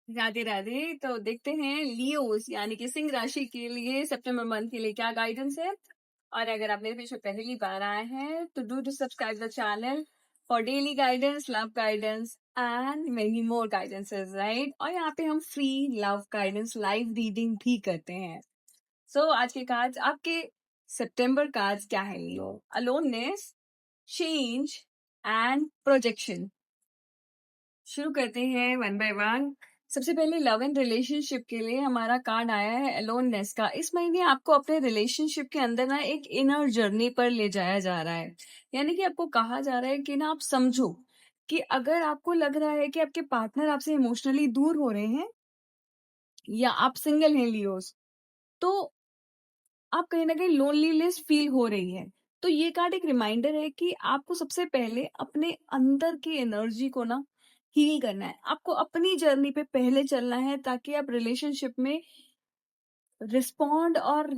राधे राधे। तो देखते हैं लियोस यानी कि सिंह राशि के लिए सितंबर मंथ के लिए क्या गाइडेंस है। और अगर आप मेरे पीछे पहली बार आए हैं तो do to subscribe the channel for daily guidance, love guidance and many more guidances, right. और यहाँ पे हम free love guidance live reading भी करते हैं। सो आज के कार्ड्स आपके सितंबर कार्ड्स क्या है Leo? Aloneness, change and projection. शुरू करते हैं वन बाय वन। सबसे पहले लव एंड रिलेशनशिप के लिए हमारा कार्ड आया है अलोननेस का। इस महीने आपको अपने रिलेशनशिप के अंदर ना एक इनर जर्नी पर ले जाया जा रहा है। यानी कि आपको कहा जा रहा है कि ना आप समझो कि अगर आपको लग रहा है कि आपके पार्टनर आपसे इमोशनली दूर हो रहे हैं या आप सिंगल हैं लियोस, तो आप कहीं ना कहीं लोनलीनेस फील हो रही है। तो ये कार्ड एक रिमाइंडर है कि आपको सबसे पहले अपने अंदर की एनर्जी को ना हील करना है। आपको अपनी जर्नी पे पहले चलना है ताकि आप रिलेशनशिप में रिस्पॉन्ड और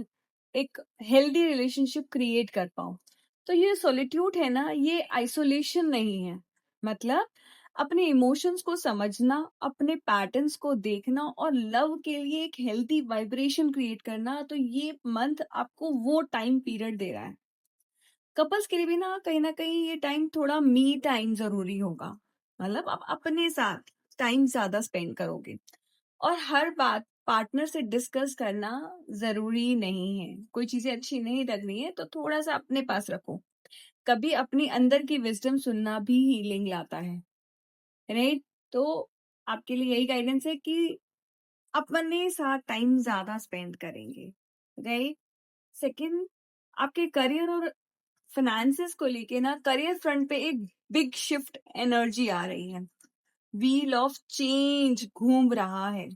एक हेल्दी रिलेशनशिप क्रिएट कर पाओ। तो ये सॉलिट्यूड है ना, ये आइसोलेशन नहीं है। मतलब अपने इमोशंस को समझना, अपने पैटर्न्स को देखना और लव के लिए एक हेल्दी वाइब्रेशन क्रिएट करना। तो ये मंथ आपको वो टाइम पीरियड दे रहा है। कपल्स के लिए भी ना कहीं ये टाइम थोड़ा मी टाइम जरूरी होगा। मतलब आप अपने साथ टाइम ज्यादा स्पेंड करोगे और हर बात पार्टनर से डिस्कस करना जरूरी नहीं है। कोई चीजें अच्छी नहीं लग रही है तो थोड़ा सा अपने पास रखो। कभी अपनी अंदर की विजडम सुनना भी हीलिंग लाता है, राइट। तो आपके लिए यही गाइडेंस है कि अपने साथ टाइम ज्यादा स्पेंड करेंगे, राइट। सेकंड, आपके करियर और फाइनेंसेस को लेके ना करियर फ्रंट पे एक बिग शिफ्ट एनर्जी आ रही है। व्हील ऑफ चेंज घूम रहा है।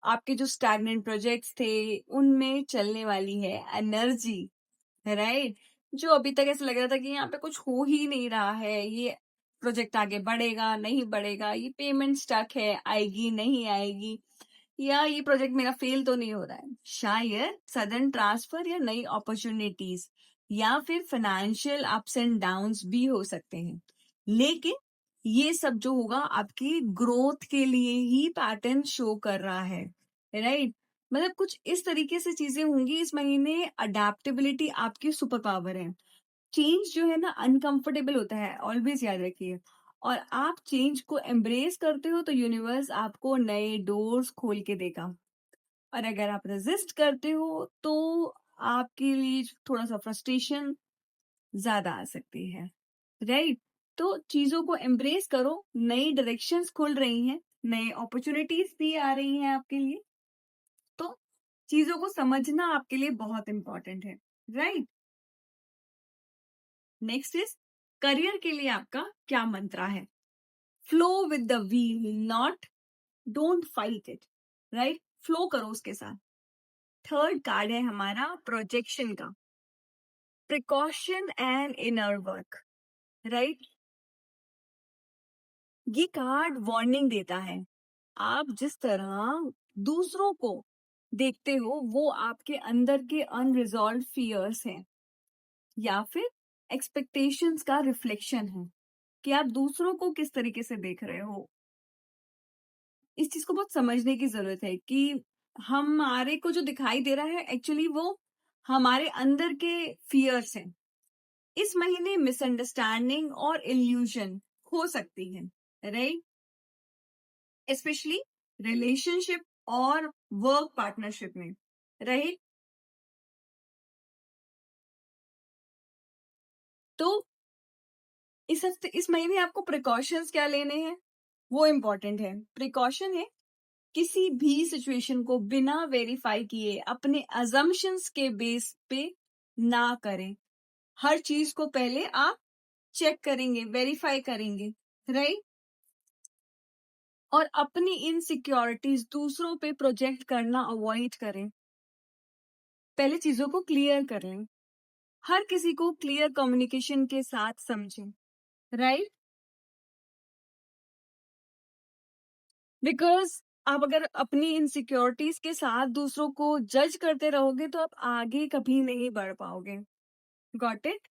आपके जो स्टैग्नेंट प्रोजेक्ट्स थे उनमें चलने वाली है एनर्जी, राइट। जो अभी तक ऐसा लग रहा था कि यहाँ पे कुछ हो ही नहीं रहा है, ये प्रोजेक्ट आगे बढ़ेगा नहीं बढ़ेगा, ये पेमेंट स्टक है, आएगी नहीं आएगी, या ये प्रोजेक्ट मेरा फेल तो नहीं हो रहा है, शायद सडन ट्रांसफर या नई अपॉर्चुनिटीज या फिर फाइनेंशियल अप्स एंड डाउन्स भी हो सकते हैं। लेकिन ये सब जो होगा आपकी ग्रोथ के लिए ही पैटर्न शो कर रहा है, राइट। मतलब कुछ इस तरीके से चीजें होंगी इस महीने। अडेप्टेबिलिटी आपकी सुपर पावर है। चेंज जो है ना अनकंफर्टेबल होता है, ऑलवेज याद रखिए। और आप चेंज को एम्ब्रेस करते हो तो यूनिवर्स आपको नए डोर्स खोल के देगा। और अगर आप रेजिस्ट करते हो तो आपके लिए थोड़ा सा फ्रस्ट्रेशन ज्यादा आ सकती है, राइट। तो चीजों को एम्ब्रेस करो, नई डायरेक्शंस खुल रही हैं, नए अपॉर्चुनिटीज भी आ रही हैं आपके लिए। तो चीजों को समझना आपके लिए बहुत इंपॉर्टेंट है, राइट। नेक्स्ट इज करियर के लिए आपका क्या मंत्रा है? Flow with the wheel, not don't fight it, right. Flow करो उसके साथ। थर्ड कार्ड है हमारा प्रोजेक्शन का, precaution and inner work, right. ये कार्ड वार्निंग देता है। आप जिस तरह दूसरों को देखते हो वो आपके अंदर के अनरिजॉल्व फियर्स हैं या फिर एक्सपेक्टेशंस का रिफ्लेक्शन है कि आप दूसरों को किस तरीके से देख रहे हो। इस चीज को बहुत समझने की जरूरत है कि हमारे को जो दिखाई दे रहा है एक्चुअली वो हमारे अंदर के फियर्स हैं। इस महीने मिसअंडरस्टैंडिंग और इल्यूजन हो सकती है, राइट। स्पेशली रिलेशनशिप और वर्क पार्टनरशिप में, राइट। तो इस हफ्ते इस महीने आपको प्रिकॉशंस क्या लेने हैं वो इम्पोर्टेंट है। प्रिकॉशन है किसी भी सिचुएशन को बिना वेरीफाई किए अपने अजम्पशंस के बेस पे ना करें। हर चीज को पहले आप चेक करेंगे, वेरीफाई करेंगे, राइट। और अपनी इनसिक्योरिटीज दूसरों पे प्रोजेक्ट करना अवॉइड करें। पहले चीजों को क्लियर कर लें। हर किसी को क्लियर कम्युनिकेशन के साथ समझें, राइट। बिकॉज आप अगर अपनी इनसिक्योरिटीज के साथ दूसरों को जज करते रहोगे तो आप आगे कभी नहीं बढ़ पाओगे। Got it.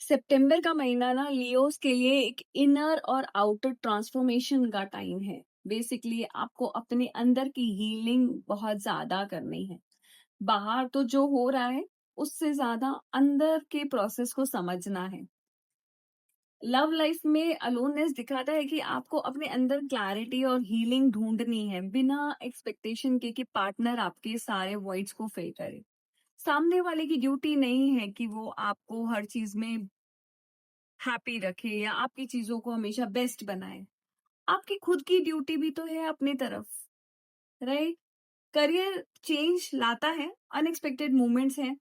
सितंबर का महीना ना लियोस के लिए एक इनर और आउटर ट्रांसफॉर्मेशन का टाइम है। बेसिकली आपको अपने अंदर की हीलिंग बहुत ज्यादा करनी है। बाहर तो जो हो रहा है उससे ज्यादा अंदर के प्रोसेस को समझना है। लव लाइफ में अलोननेस दिखाता है कि आपको अपने अंदर क्लैरिटी और हीलिंग ढूंढनी है बिना एक्सपेक्टेशन के कि पार्टनर आपके सारे वॉइड्स को फिल करे। सामने वाले की ड्यूटी नहीं है कि वो आपको हर चीज में हैप्पी रखे या आपकी चीजों को हमेशा बेस्ट बनाए। आपकी खुद की ड्यूटी भी तो है अपनी तरफ, राइट? करियर चेंज लाता है, अनएक्सपेक्टेड मूवमेंट्स हैं।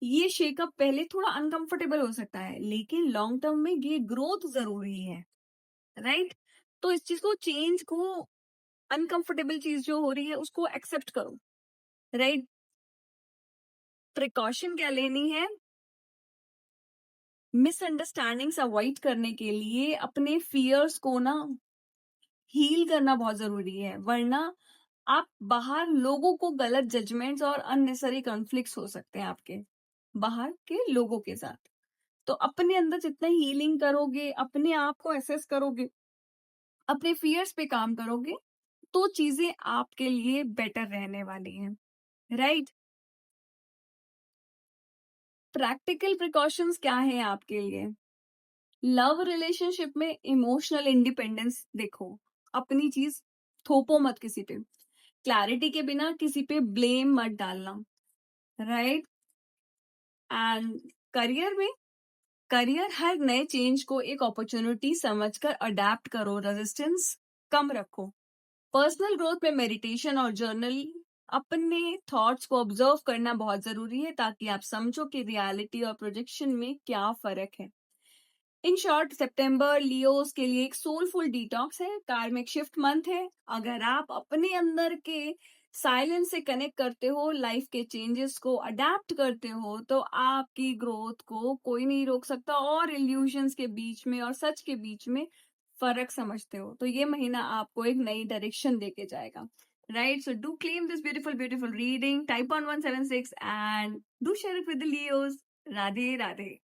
ये शेकअप पहले थोड़ा अनकंफर्टेबल हो सकता है, लेकिन लॉन्ग टर्म में ये ग्रोथ जरूरी है, राइट? तो इस चीज को, चेंज को, अनकंफर्टेबल चीज जो हो रही है उसको एक्सेप्ट करो, राइट? प्रिकॉशन क्या लेनी है? मिसअंडरस्टैंडिंग्स अवॉइड करने के लिए अपने फियर्स को ना हील करना बहुत जरूरी है, वरना आप बाहर लोगों को गलत जजमेंट्स और अननेसेसरी कॉन्फ्लिक्ट्स हो सकते हैं आपके बाहर के लोगों के साथ। तो अपने अंदर जितना हीलिंग करोगे, अपने आप को एसेस करोगे, अपने फियर्स पे काम करोगे, तो चीजें आपके लिए बेटर रहने वाली हैं, राइट? प्रैक्टिकल प्रिकॉशंस क्या है आपके लिए? लव रिलेशनशिप में इमोशनल इंडिपेंडेंस देखो, अपनी चीज थोपो मत किसी पे। क्लैरिटी के बिना किसी पे ब्लेम मत डालना, राइट? एंड करियर में, करियर हर नए चेंज को एक अपॉर्चुनिटी समझकर अडेप्ट करो, रेजिस्टेंस कम रखो। पर्सनल ग्रोथ में मेडिटेशन और जर्नल, अपने थॉट्स को ऑब्जर्व करना बहुत जरूरी है ताकि आप समझो कि रियलिटी और प्रोजेक्शन में क्या फर्क है। इन शॉर्ट, सितंबर लियोस के लिए एक सोलफुल डिटॉक्स है, कार्मिक शिफ्ट मंथ है। अगर आप अपने अंदर के साइलेंस से कनेक्ट करते हो, लाइफ के चेंजेस को अडेप्ट करते हो, तो आपकी ग्रोथ को कोई नहीं रोक सकता, और इल्यूजन्स के बीच में और सच के बीच में फर्क समझते हो, तो ये महीना आपको एक नई डायरेक्शन देके जाएगा, right? So do claim this beautiful beautiful reading, type on 176 and do share it with the Leos. Radhe Radhe.